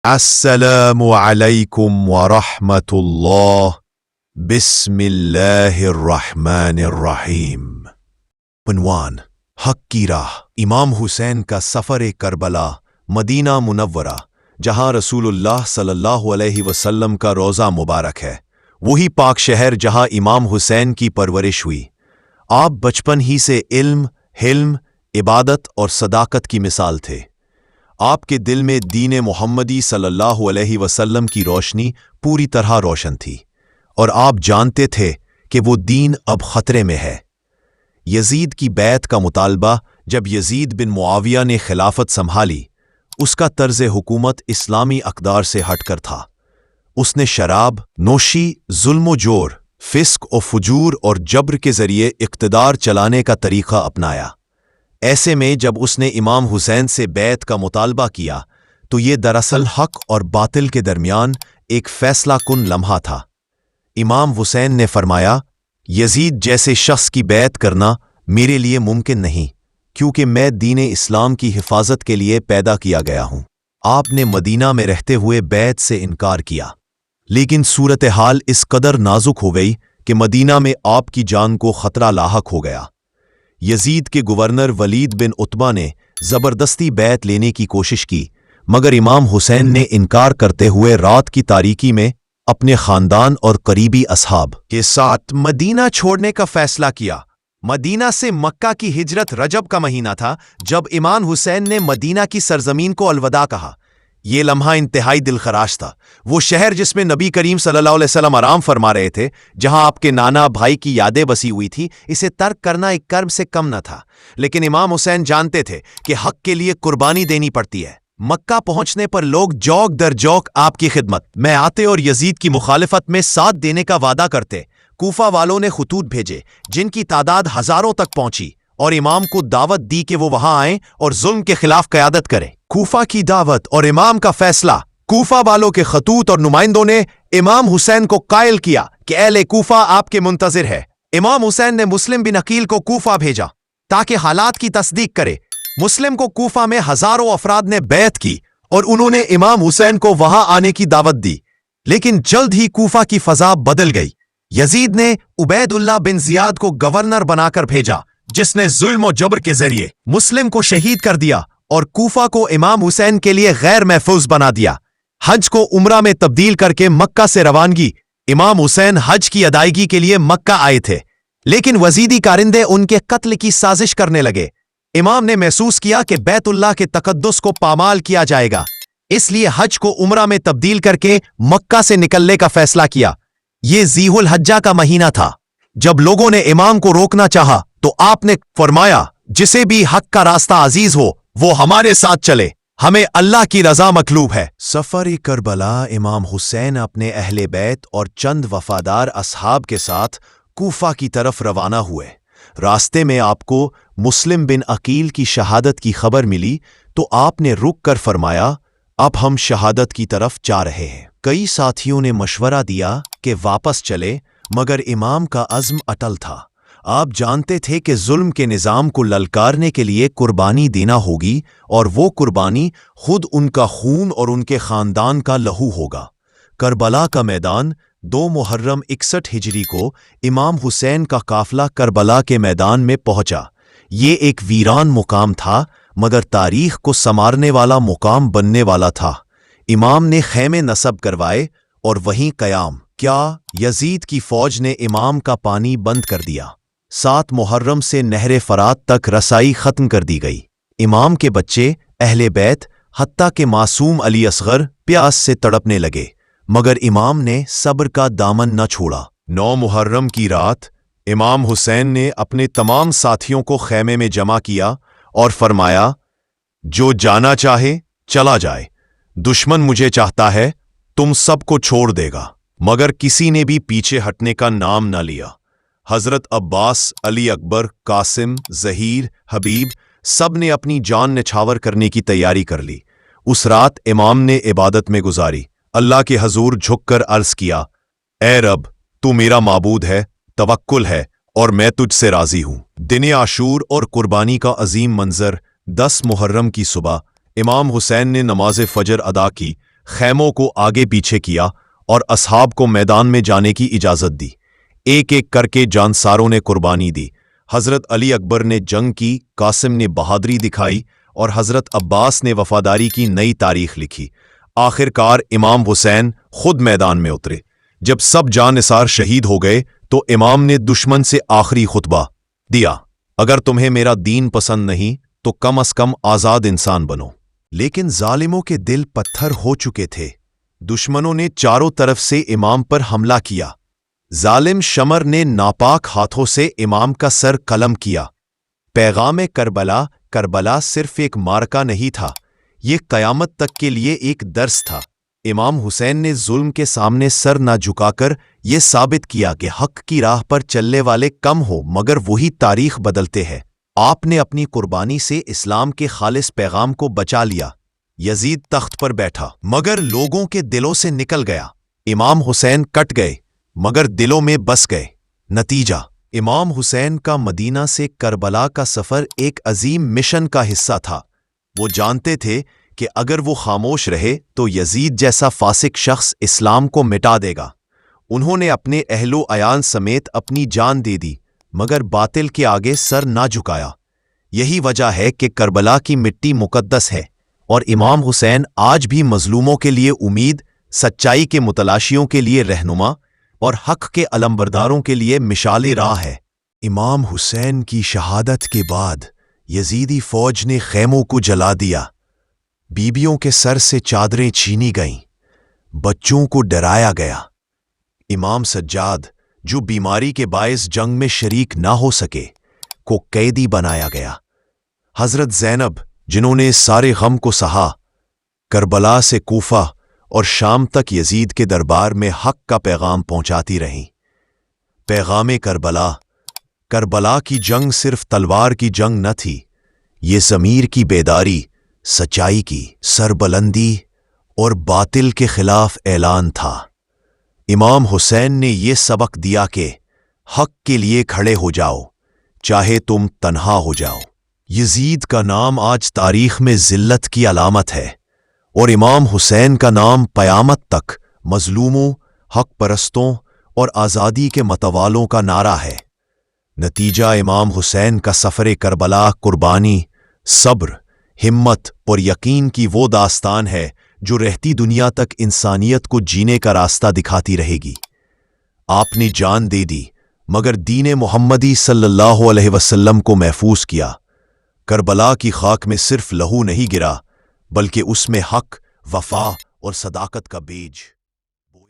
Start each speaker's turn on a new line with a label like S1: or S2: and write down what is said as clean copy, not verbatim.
S1: السلام علیکم ورحمۃ اللہ۔ بسم اللہ الرحمن الرحیم۔ عنوان: حق کی راہ۔ امام حسین کا سفر کربلا، مدینہ منورہ، جہاں رسول اللہ صلی اللہ علیہ وسلم کا روضہ مبارک ہے، وہی پاک شہر جہاں امام حسین کی پرورش ہوئی۔ آپ بچپن ہی سے علم، حلم، عبادت اور صداقت کی مثال تھے۔ آپ کے دل میں دین محمدی صلی اللہ علیہ وسلم کی روشنی پوری طرح روشن تھی، اور آپ جانتے تھے کہ وہ دین اب خطرے میں ہے۔ یزید کی بیعت کا مطالبہ جب یزید بن معاویہ نے خلافت سنبھالی، اس کا طرز حکومت اسلامی اقدار سے ہٹ کر تھا۔ اس نے شراب نوشی، ظلم و جور، فسق و فجور اور جبر کے ذریعے اقتدار چلانے کا طریقہ اپنایا۔ ایسے میں جب اس نے امام حسین سے بیعت کا مطالبہ کیا تو یہ دراصل حق اور باطل کے درمیان ایک فیصلہ کن لمحہ تھا۔ امام حسین نے فرمایا، یزید جیسے شخص کی بیعت کرنا میرے لیے ممکن نہیں، کیونکہ میں دین اسلام کی حفاظت کے لیے پیدا کیا گیا ہوں۔ آپ نے مدینہ میں رہتے ہوئے بیعت سے انکار کیا، لیکن صورتحال اس قدر نازک ہو گئی کہ مدینہ میں آپ کی جان کو خطرہ لاحق ہو گیا۔ یزید کے گورنر ولید بن عتبہ نے زبردستی بیعت لینے کی کوشش کی، مگر امام حسین نے انکار کرتے ہوئے رات کی تاریکی میں اپنے خاندان اور قریبی اصحاب کے ساتھ مدینہ چھوڑنے کا فیصلہ کیا۔ مدینہ سے مکہ کی ہجرت رجب کا مہینہ تھا جب امام حسین نے مدینہ کی سرزمین کو الوداع کہا۔ یہ لمحہ انتہائی دلخراش تھا۔ وہ شہر جس میں نبی کریم صلی اللہ علیہ وسلم آرام فرما رہے تھے، جہاں آپ کے نانا بھائی کی یادیں بسی ہوئی تھی، اسے ترک کرنا ایک کرب سے کم نہ تھا۔ لیکن امام حسین جانتے تھے کہ حق کے لیے قربانی دینی پڑتی ہے۔ مکہ پہنچنے پر لوگ جوک در جوک آپ کی خدمت میں آتے اور یزید کی مخالفت میں ساتھ دینے کا وعدہ کرتے۔ کوفہ والوں نے خطوط بھیجے جن کی تعداد ہزاروں تک پہنچی، اور امام کو دعوت دی کہ وہ وہاں آئیں اور ظلم کے خلاف قیادت کریں۔ کوفہ کی دعوت اور امام کا فیصلہ۔ کوفہ والوں کے خطوط اور نمائندوں نے امام حسین کو قائل کیا کہ اہل کوفہ آپ کے منتظر ہے۔ امام حسین نے مسلم بن عقیل کو کوفہ بھیجا تاکہ حالات کی تصدیق کرے۔ مسلم کو کوفہ میں ہزاروں افراد نے بیعت کی اور انہوں نے امام حسین کو وہاں آنے کی دعوت دی، لیکن جلد ہی کوفہ کی فضا بدل گئی۔ یزید نے عبید اللہ بن زیاد کو گورنر بنا کر بھیجا، جس نے ظلم و جبر کے ذریعے مسلم کو شہید کر دیا اور کوفہ کو امام حسین کے لیے غیر محفوظ بنا دیا۔ حج کو عمرہ میں تبدیل کر کے مکہ سے روانگی۔ امام حسین حج کی ادائیگی کے لیے مکہ آئے تھے، لیکن وزیدی کارندے ان کے قتل کی سازش کرنے لگے۔ امام نے محسوس کیا کہ بیت اللہ کے تقدس کو پامال کیا جائے گا، اس لیے حج کو عمرہ میں تبدیل کر کے مکہ سے نکلنے کا فیصلہ کیا۔ یہ ذی الحجہ کا مہینہ تھا۔ جب لوگوں نے امام کو روکنا چاہا تو آپ نے فرمایا، جسے بھی حق کا راستہ عزیز ہو وہ ہمارے ساتھ چلے، ہمیں اللہ کی رضا مطلوب ہے۔ سفر کربلا، امام حسین اپنے اہل بیت اور چند وفادار اصحاب کے ساتھ کوفہ کی طرف روانہ ہوئے۔ راستے میں آپ کو مسلم بن عقیل کی شہادت کی خبر ملی تو آپ نے رک کر فرمایا، اب ہم شہادت کی طرف جا رہے ہیں۔ کئی ساتھیوں نے مشورہ دیا کہ واپس چلے، مگر امام کا عزم اٹل تھا۔ آپ جانتے تھے کہ ظلم کے نظام کو للکارنے کے لیے قربانی دینا ہوگی، اور وہ قربانی خود ان کا خون اور ان کے خاندان کا لہو ہوگا۔ کربلا کا میدان 2 محرم 61 ہجری کو امام حسین کا قافلہ کربلا کے میدان میں پہنچا۔ یہ ایک ویران مقام تھا، مگر تاریخ کو سنوارنے والا مقام بننے والا تھا۔ امام نے خیمے نصب کروائے اور وہیں قیام کیا۔ یزید کی فوج نے امام کا پانی بند کر دیا۔ 7 محرم سے نہر فرات تک رسائی ختم کر دی گئی۔ امام کے بچے، اہل بیت، حتیٰ کہ معصوم علی اصغر پیاس سے تڑپنے لگے، مگر امام نے صبر کا دامن نہ چھوڑا۔ 9 محرم کی رات امام حسین نے اپنے تمام ساتھیوں کو خیمے میں جمع کیا اور فرمایا، جو جانا چاہے چلا جائے، دشمن مجھے چاہتا ہے تم سب کو چھوڑ دے گا۔ مگر کسی نے بھی پیچھے ہٹنے کا نام نہ لیا۔ حضرت عباس، علی اکبر، قاسم، ظہیر، حبیب، سب نے اپنی جان نچھاور کرنے کی تیاری کر لی۔ اس رات امام نے عبادت میں گزاری، اللہ کے حضور جھک کر عرض کیا، اے رب، تو میرا معبود ہے، توکل ہے، اور میں تجھ سے راضی ہوں۔ دن عاشور اور قربانی کا عظیم منظر۔ 10 محرم کی صبح امام حسین نے نماز فجر ادا کی، خیموں کو آگے پیچھے کیا اور اصحاب کو میدان میں جانے کی اجازت دی۔ ایک ایک کر کے جانساروں نے قربانی دی۔ حضرت علی اکبر نے جنگ کی، قاسم نے بہادری دکھائی اور حضرت عباس نے وفاداری کی نئی تاریخ لکھی۔ آخر کار امام حسین خود میدان میں اترے۔ جب سب جاں نثار شہید ہو گئے تو امام نے دشمن سے آخری خطبہ دیا، اگر تمہیں میرا دین پسند نہیں تو کم از کم آزاد انسان بنو۔ لیکن ظالموں کے دل پتھر ہو چکے تھے۔ دشمنوں نے چاروں طرف سے امام پر حملہ کیا۔ ظالم شمر نے ناپاک ہاتھوں سے امام کا سر قلم کیا۔ پیغام کربلا، کربلا صرف ایک مارکا نہیں تھا، یہ قیامت تک کے لیے ایک درس تھا۔ امام حسین نے ظلم کے سامنے سر نہ جھکا کر یہ ثابت کیا کہ حق کی راہ پر چلنے والے کم ہو مگر وہی تاریخ بدلتے ہیں۔ آپ نے اپنی قربانی سے اسلام کے خالص پیغام کو بچا لیا۔ یزید تخت پر بیٹھا مگر لوگوں کے دلوں سے نکل گیا۔ امام حسین کٹ گئے مگر دلوں میں بس گئے۔ نتیجہ، امام حسین کا مدینہ سے کربلا کا سفر ایک عظیم مشن کا حصہ تھا۔ وہ جانتے تھے کہ اگر وہ خاموش رہے تو یزید جیسا فاسق شخص اسلام کو مٹا دے گا۔ انہوں نے اپنے اہل و عیال سمیت اپنی جان دے دی مگر باطل کے آگے سر نہ جھکایا۔ یہی وجہ ہے کہ کربلا کی مٹی مقدس ہے اور امام حسین آج بھی مظلوموں کے لیے امید، سچائی کے متلاشیوں کے لیے رہنما اور حق کے علمبرداروں کے لیے مشعل راہ ہے۔ امام حسین کی شہادت کے بعد یزیدی فوج نے خیموں کو جلا دیا، بیبیوں کے سر سے چادریں چھینی گئیں، بچوں کو ڈرایا گیا۔ امام سجاد، جو بیماری کے باعث جنگ میں شریک نہ ہو سکے، کو قیدی بنایا گیا۔ حضرت زینب، جنہوں نے سارے غم کو سہا، کربلا سے کوفہ اور شام تک یزید کے دربار میں حق کا پیغام پہنچاتی رہیں۔ پیغام کربلا، کربلا کی جنگ صرف تلوار کی جنگ نہ تھی، یہ ضمیر کی بیداری، سچائی کی سربلندی اور باطل کے خلاف اعلان تھا۔ امام حسین نے یہ سبق دیا کہ حق کے لیے کھڑے ہو جاؤ، چاہے تم تنہا ہو جاؤ۔ یزید کا نام آج تاریخ میں ذلت کی علامت ہے اور امام حسین کا نام قیامت تک مظلوموں، حق پرستوں اور آزادی کے متوالوں کا نعرہ ہے۔ نتیجہ، امام حسین کا سفر کربلا قربانی، صبر، ہمت اور یقین کی وہ داستان ہے جو رہتی دنیا تک انسانیت کو جینے کا راستہ دکھاتی رہے گی۔ آپ نے جان دے دی مگر دین محمدی صلی اللہ علیہ وسلم کو محفوظ کیا۔ کربلا کی خاک میں صرف لہو نہیں گرا بلکہ اس میں حق، وفا اور صداقت کا بیج